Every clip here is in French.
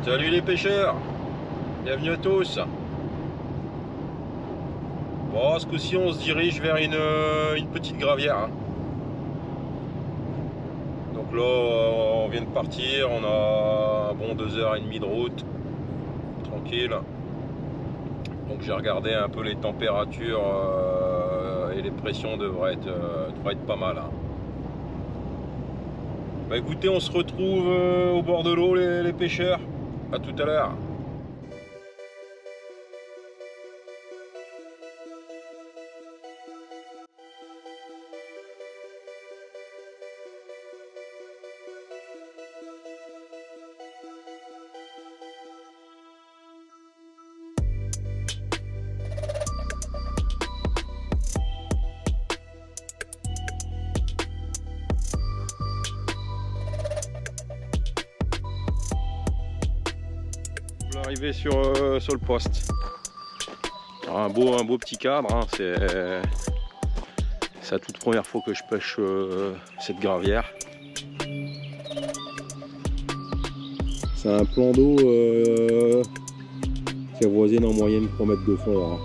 Salut les pêcheurs, bienvenue à tous. Bon, ce coup-ci on se dirige vers une petite gravière, hein. Donc là on vient de partir, on a un bon 2h30 de route, tranquille. Donc j'ai regardé un peu les températures et les pressions devraient être pas mal, hein. Bah écoutez, on se retrouve au bord de l'eau les pêcheurs. À tout à l'heure. Arrivé sur le poste. Alors un beau petit cadre, hein. C'est la toute première fois que je pêche cette gravière. C'est un plan d'eau qui avoisine en moyenne 3 mètres de fond, hein.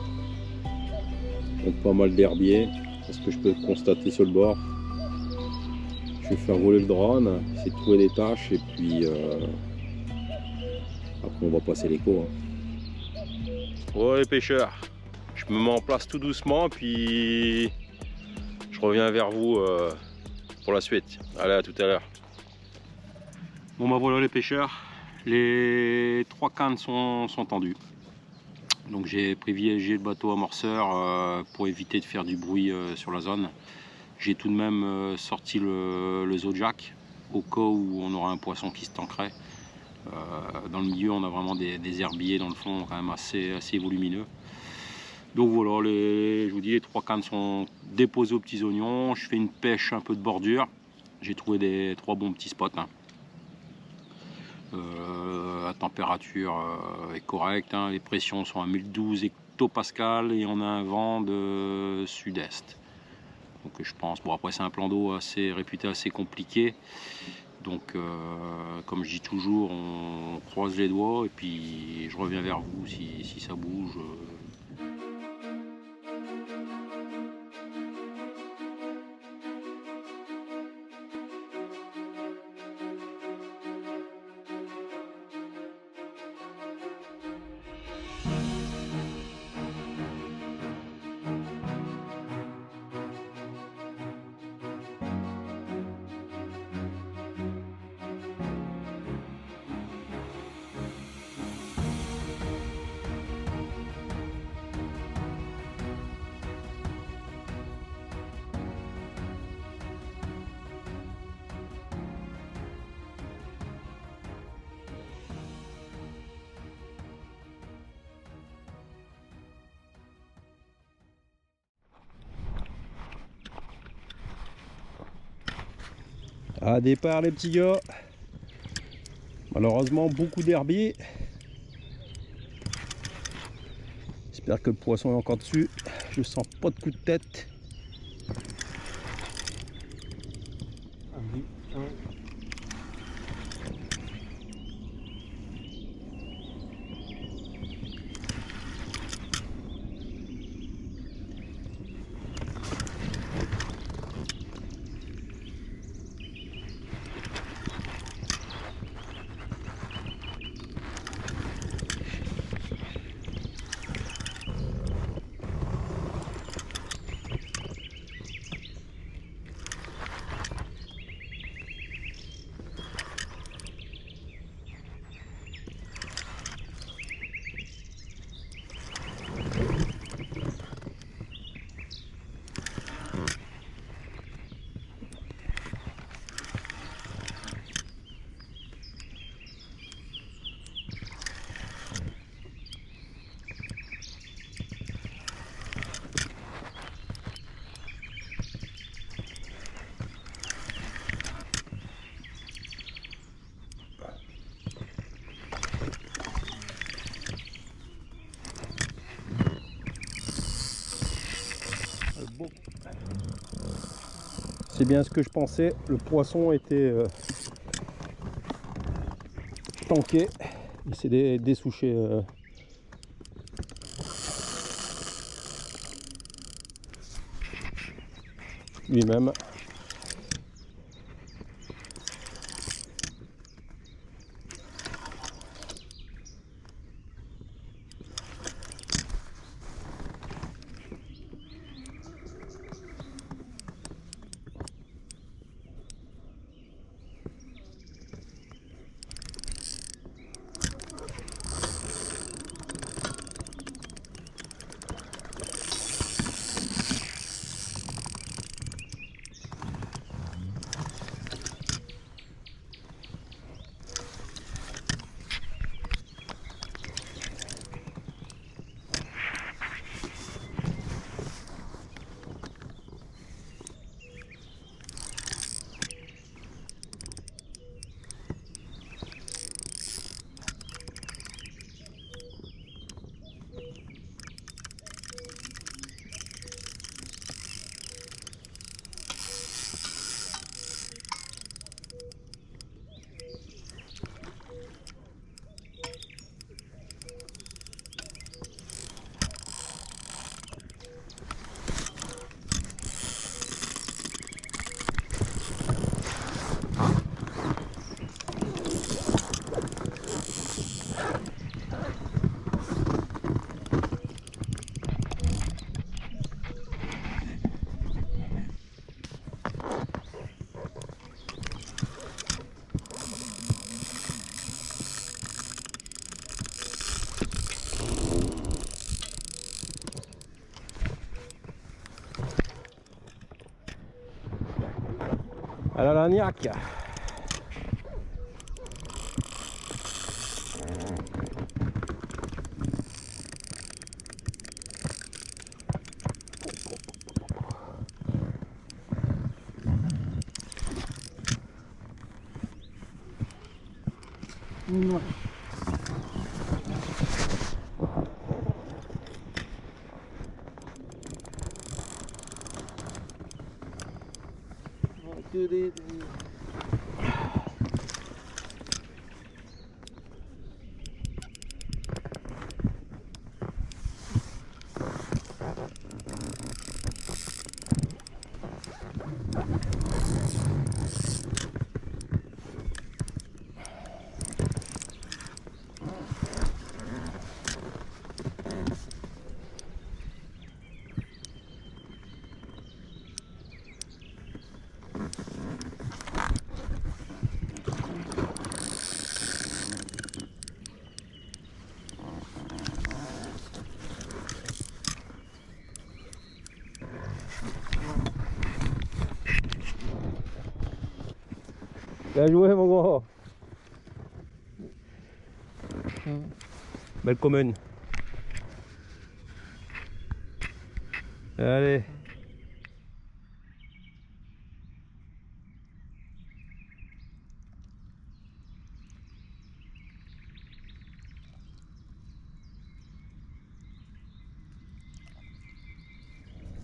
Donc pas mal d'herbiers, c'est ce que je peux constater sur le bord. Je vais faire voler le drone, essayer de trouver des tâches et puis après on va passer l'écho, hein. Ouais les pêcheurs, je me mets en place tout doucement puis je reviens vers vous pour la suite. Allez, à tout à l'heure. Bon bah voilà les pêcheurs, les 3 cannes sont tendues. Donc j'ai privilégié le bateau amorceur pour éviter de faire du bruit sur la zone. J'ai tout de même sorti le Zodiac au cas où on aura un poisson qui se tanquerait. Dans le milieu on a vraiment des herbiers dans le fond quand même assez volumineux. Donc voilà, je vous dis, les 3 cannes sont déposées aux petits oignons. Je fais une pêche un peu de bordure. J'ai trouvé 3 bons petits spots, hein. La température est correcte, hein. Les pressions sont à 1012 hectopascales et on a un vent de sud-est. Donc je pense, bon après c'est un plan d'eau réputé assez compliqué. Donc comme je dis toujours, on croise les doigts et puis je reviens vers vous si ça bouge. À départ les petits gars. Malheureusement beaucoup d'herbiers. J'espère que le poisson est encore dessus. Je sens pas de coup de tête. Bon. C'est bien ce que je pensais, le poisson était tanké. Il s'est dessouché lui-même. À la lagnac. Ouais. Bien joué mon gros. Belle commune. Allez.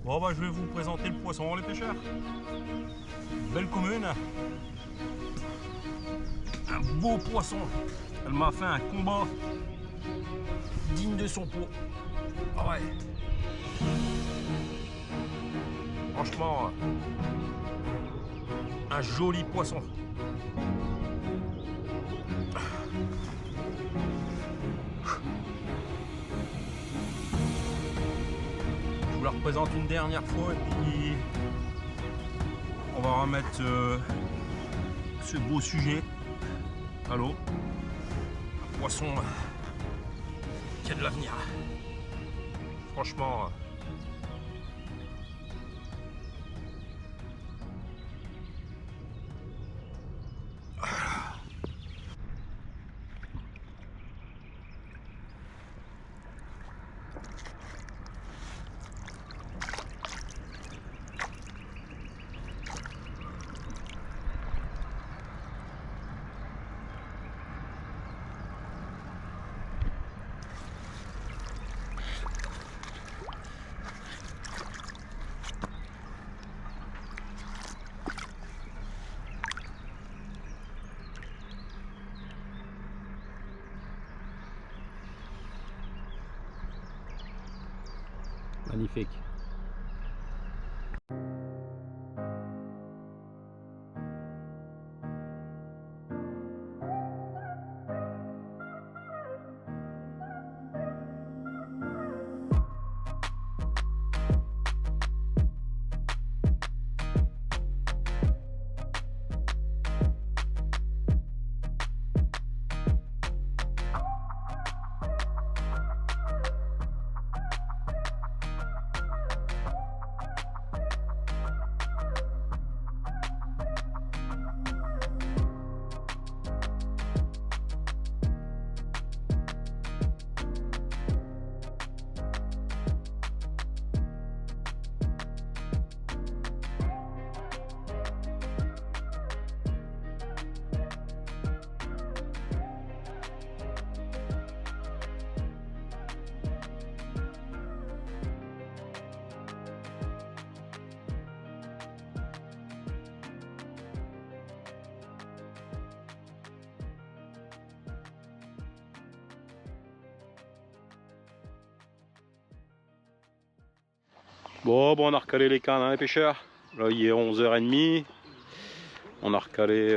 Bon bah je vais vous présenter le poisson les pêcheurs. Belle commune. Un beau poisson. Elle m'a fait un combat digne de son pot. Ah ouais. Franchement, un joli poisson. Je vous la représente une dernière fois et puis on va remettre ce beau sujet à l'eau. Un poisson qui a de l'avenir. Franchement. Magnifique. Bon, on a recalé les cannes, hein, les pêcheurs. Là, il est 11h30. On a recalé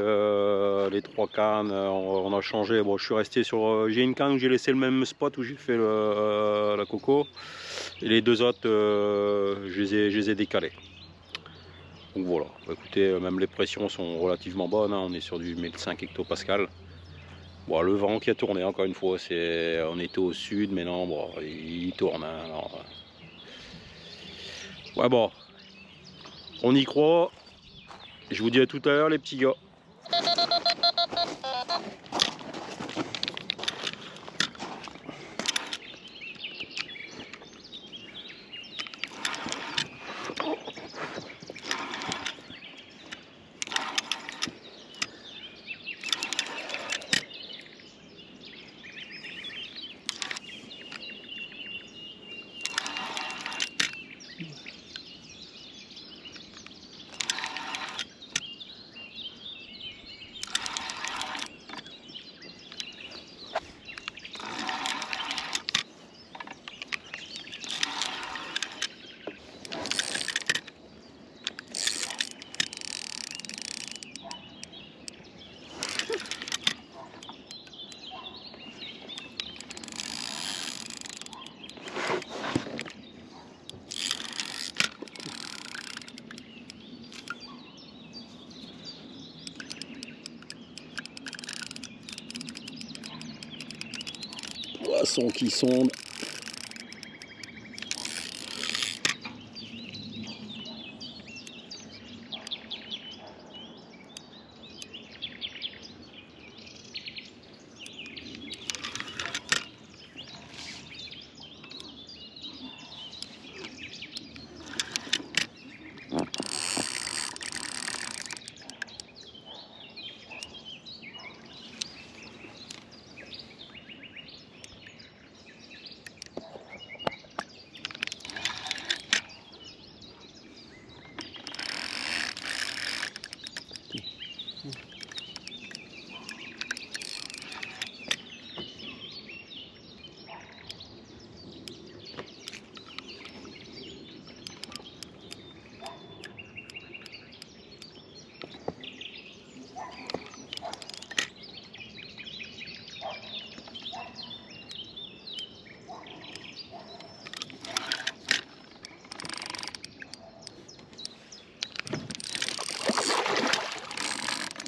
les 3 cannes. On a changé. Bon, je suis resté sur. J'ai une canne où j'ai laissé le même spot où j'ai fait la coco. Et les 2 autres, je les ai décalés. Donc voilà. Écoutez, même les pressions sont relativement bonnes. Hein. On est sur du 1005 hectopascal. Bon, le vent qui a tourné, encore une fois, on était au sud, mais non, bon, il tourne. Hein, alors, ouais, bon, on y croit. Je vous dis à tout à l'heure, les petits gars. Poisson qui sonde.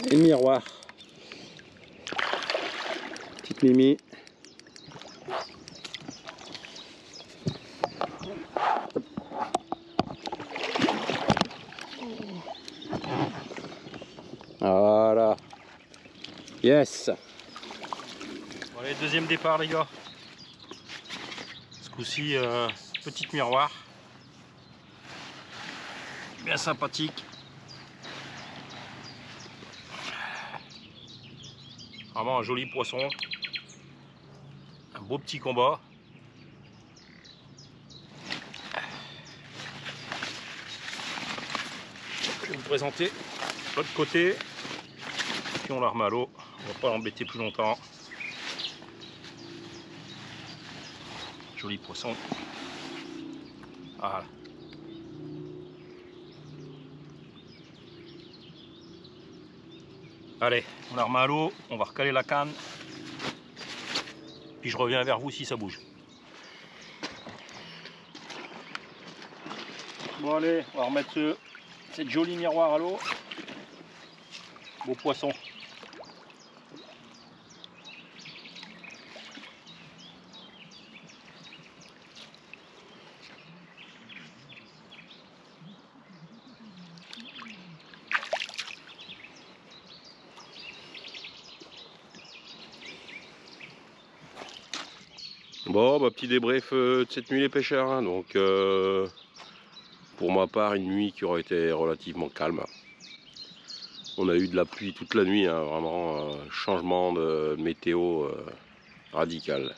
Et le miroir. Petite Mimi. Voilà. Yes. Bon, allez, deuxième départ les gars. Ce coup-ci, petite miroir. Bien sympathique. Vraiment un joli poisson. Un beau petit combat. Je vais vous présenter l'autre côté. Puis on la remet à l'eau. On va pas l'embêter plus longtemps. Joli poisson. Voilà. Allez, on la remet à l'eau, on va recaler la canne. Puis je reviens vers vous si ça bouge. Bon allez, on va remettre cette jolie miroir à l'eau. Beau poisson. Bon, bah, petit débrief de cette nuit les pêcheurs. Hein. Donc, pour ma part, une nuit qui aurait été relativement calme. On a eu de la pluie toute la nuit, hein, vraiment changement de météo radical.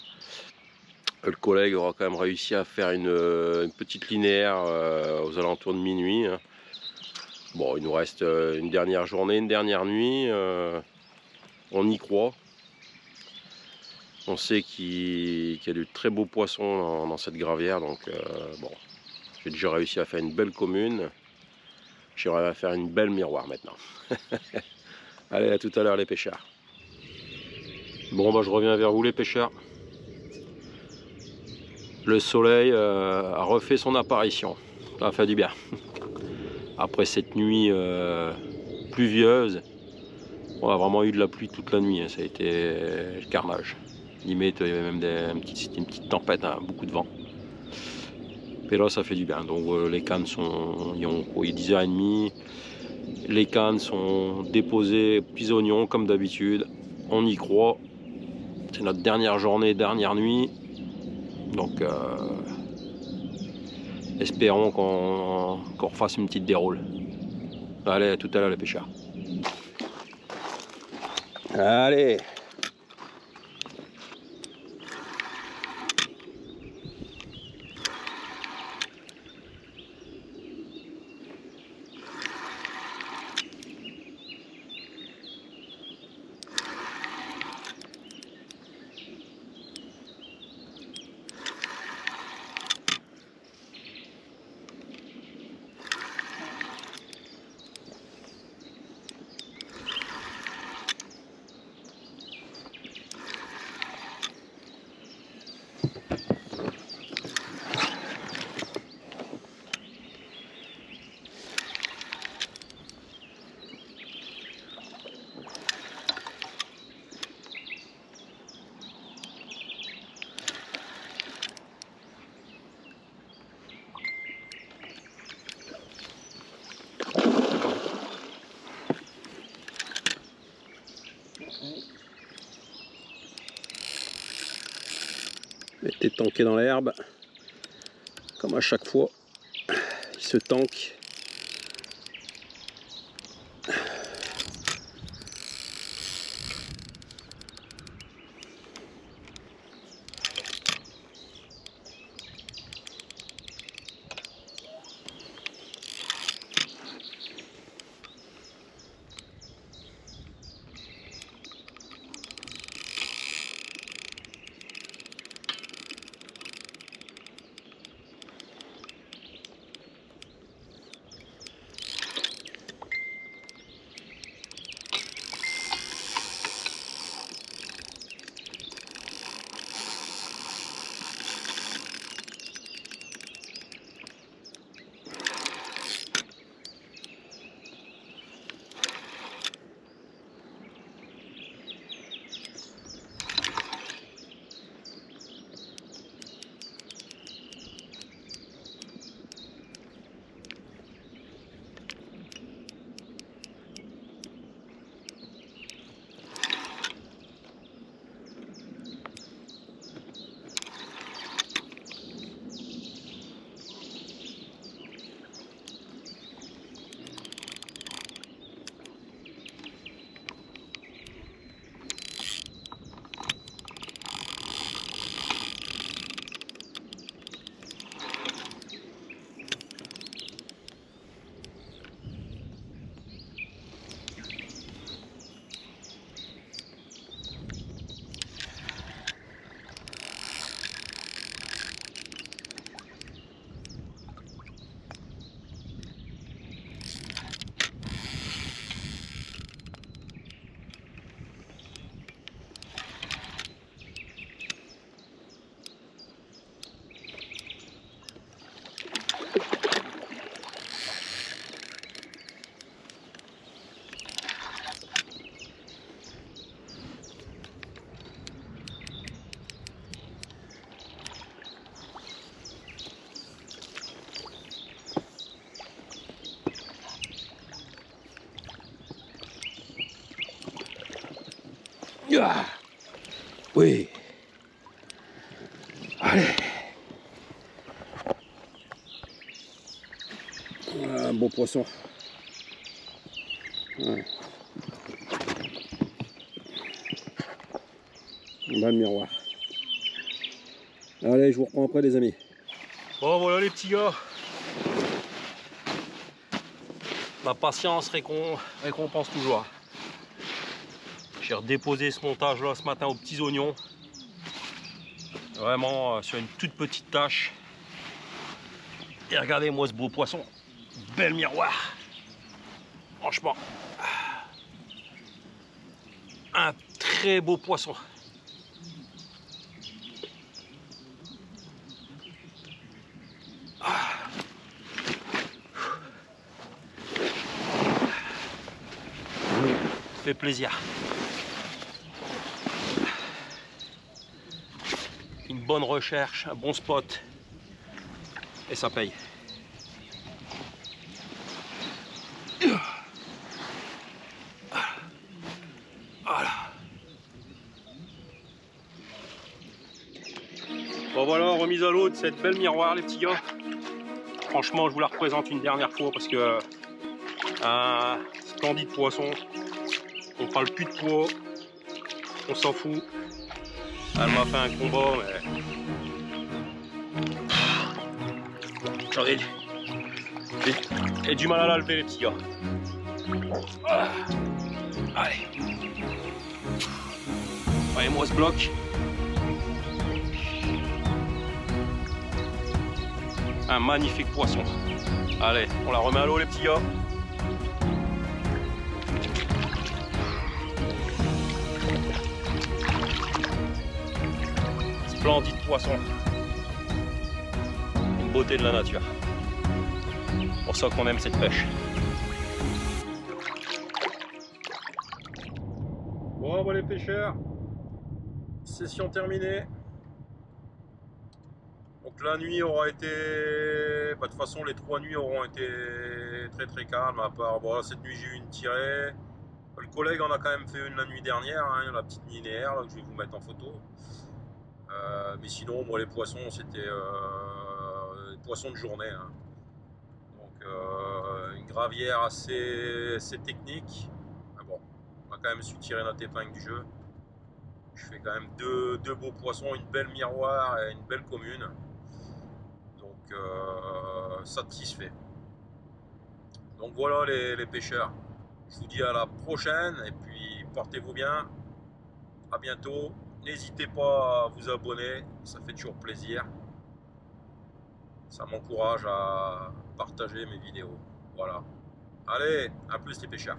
Le collègue aura quand même réussi à faire une petite linéaire aux alentours de minuit. Hein. Bon, il nous reste une dernière journée, une dernière nuit. On y croit. On sait qu'il y a de très beaux poissons dans cette gravière, donc bon, j'ai déjà réussi à faire une belle commune. J'aimerais à faire une belle miroir maintenant. Allez, à tout à l'heure les pêcheurs. Bon, bah je reviens vers vous les pêcheurs. Le soleil a refait son apparition. Ça a fait du bien. Après cette nuit pluvieuse, on a vraiment eu de la pluie toute la nuit. Hein. Ça a été le carnage. Limite, il y avait même une petite tempête, hein, beaucoup de vent. Et là, ça fait du bien. Donc les cannes sont, il est 10h30. Les cannes sont déposées, petits oignons comme d'habitude. On y croit. C'est notre dernière journée, dernière nuit. Donc espérons qu'on refasse une petite déroule. Allez, à tout à l'heure les pêcheurs. Allez. Mettez tanké dans l'herbe. Comme à chaque fois, il se tanque. Ah, oui. Allez. Un beau poisson. Ouais. On a le miroir. Allez, je vous reprends après les amis. Bon voilà les petits gars. Ma patience récompense toujours. J'ai redéposé ce montage là ce matin aux petits oignons. Vraiment sur une toute petite tâche. Et regardez-moi ce beau poisson. Bel miroir. Franchement. Un très beau poisson. Ça fait plaisir. Une bonne recherche, un bon spot. Et ça paye. Voilà. Bon voilà, remise à l'eau de cette belle miroir les petits gars. Franchement je vous la représente une dernière fois parce que un splendide poisson. On parle plus de poids. On s'en fout. Elle m'a fait un combat mais... J'en ai du mal à la lever les petits gars. Ah. Allez. Allez moi ce bloc. Un magnifique poisson. Allez, on la remet à l'eau les petits gars. Splendide poisson. Une beauté de la nature. C'est pour ça qu'on aime cette pêche. Bon, bah les pêcheurs, session terminée. Donc la nuit aura été, bah, de toute façon les 3 nuits auront été très calmes, à part bon, cette nuit j'ai eu une tirée. Le collègue en a quand même fait une la nuit dernière, hein, la petite linéaire là, que je vais vous mettre en photo. Mais sinon moi les poissons c'était des poissons de journée. Hein. Donc une gravière assez technique. Mais bon, on a quand même su tirer notre épingle du jeu. Je fais quand même deux beaux poissons, une belle miroir et une belle commune. Donc satisfait. Donc voilà les pêcheurs. Je vous dis à la prochaine et puis portez-vous bien. À bientôt. N'hésitez pas à vous abonner, ça fait toujours plaisir. Ça m'encourage à partager mes vidéos. Voilà. Allez, à plus les pêcheurs.